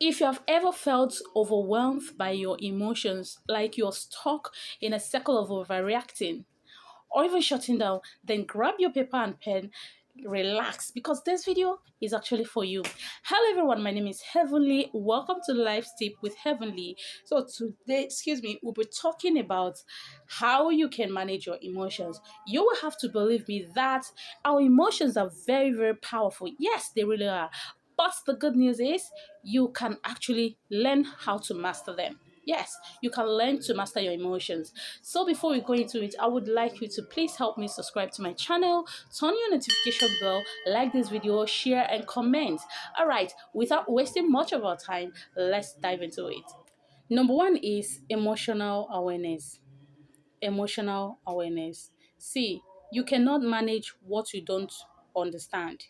If you have ever felt overwhelmed by your emotions, like you're stuck in a circle of overreacting or even shutting down, then grab your paper and pen, relax, because this video is actually for you. Hello everyone, my name is Heavenly. Welcome to Life's Tip with Heavenly. So today, we'll be talking about how you can manage your emotions. You will have to believe me that our emotions are very powerful. Yes, they really are. But the good news is you can actually learn how to master them. Yes, you can learn to master your emotions. So before we go into it, I would like you to please help me subscribe to my channel, turn your notification bell, like this video, share and comment. All right, without wasting much of our time, let's dive into it. Number one is emotional awareness. Emotional awareness. See, you cannot manage what you don't understand.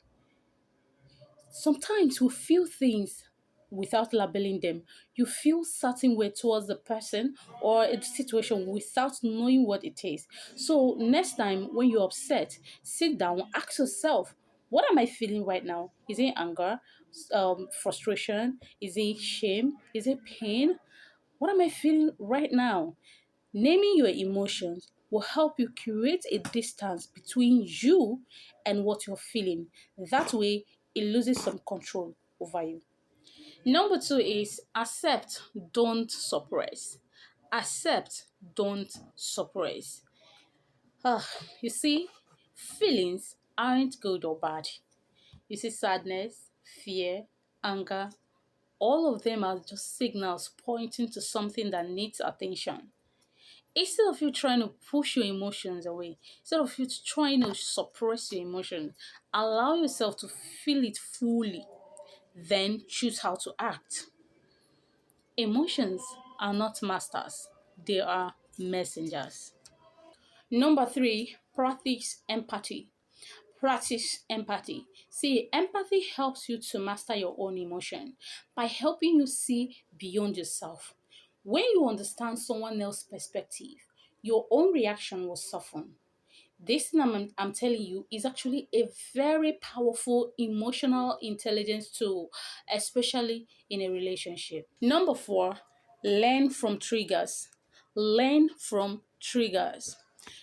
Sometimes we feel things without labeling them. You feel certain way towards the person or a situation without knowing what it is. So next time when you're upset, sit down, ask yourself, what am I feeling right now? Is it anger, frustration? Is it shame? Is it pain? What am I feeling right now? Naming your emotions will help you create a distance between you and what you're feeling. That way, it loses some control over you. Number two is accept, don't suppress. Accept, don't suppress. Ah, you see, feelings aren't good or bad. You see, sadness, fear, anger, all of them are just signals pointing to something that needs attention. Instead of you trying to push your emotions away, instead of you trying to suppress your emotions, allow yourself to feel it fully, then choose how to act. Emotions are not masters, they are messengers. Number three, practice empathy. Practice empathy. See, empathy helps you to master your own emotion by helping you see beyond yourself. When you understand someone else's perspective, your own reaction will soften. This thing I'm telling you is actually a very powerful emotional intelligence tool, especially in a relationship. Number four, learn from triggers. Learn from triggers.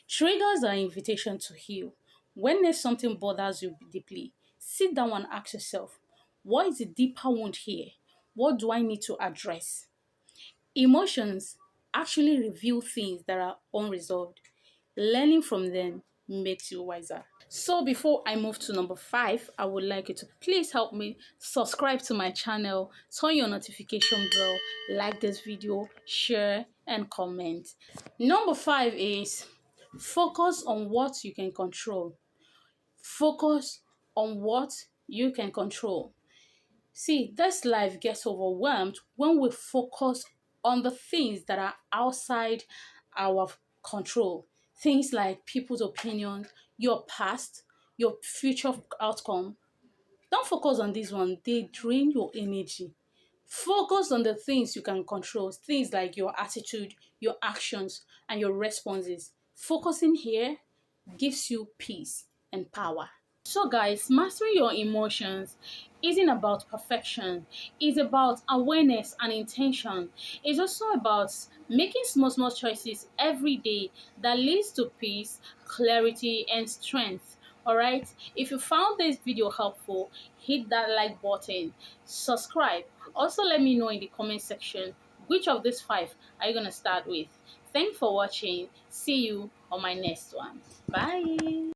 Triggers are an invitation to heal. When there's something bothers you deeply, sit down and ask yourself, what is the deeper wound here? What do I need to address? Emotions actually reveal things that are unresolved. Learning from them makes you wiser. So before I move to number five, I would like you to please help me subscribe to my channel, turn your notification bell, like this video, share and comment. Number five is focus on what you can control. Focus on what you can control. See, this life gets overwhelmed when we focus on the things that are outside our control. Things like people's opinions, your past, your future outcome. Don't focus on this one, they drain your energy. Focus on the things you can control, things like your attitude, your actions, and your responses. Focusing here gives you peace and power. So, guys, mastering your emotions isn't about perfection, it's about awareness and intention. It's also about making small choices every day that leads to peace, clarity, and strength. All right, if you found this video helpful, hit that like button, subscribe. Also, let me know in the comment section which of these five are you gonna start with. Thanks for watching. See you on my next one. Bye.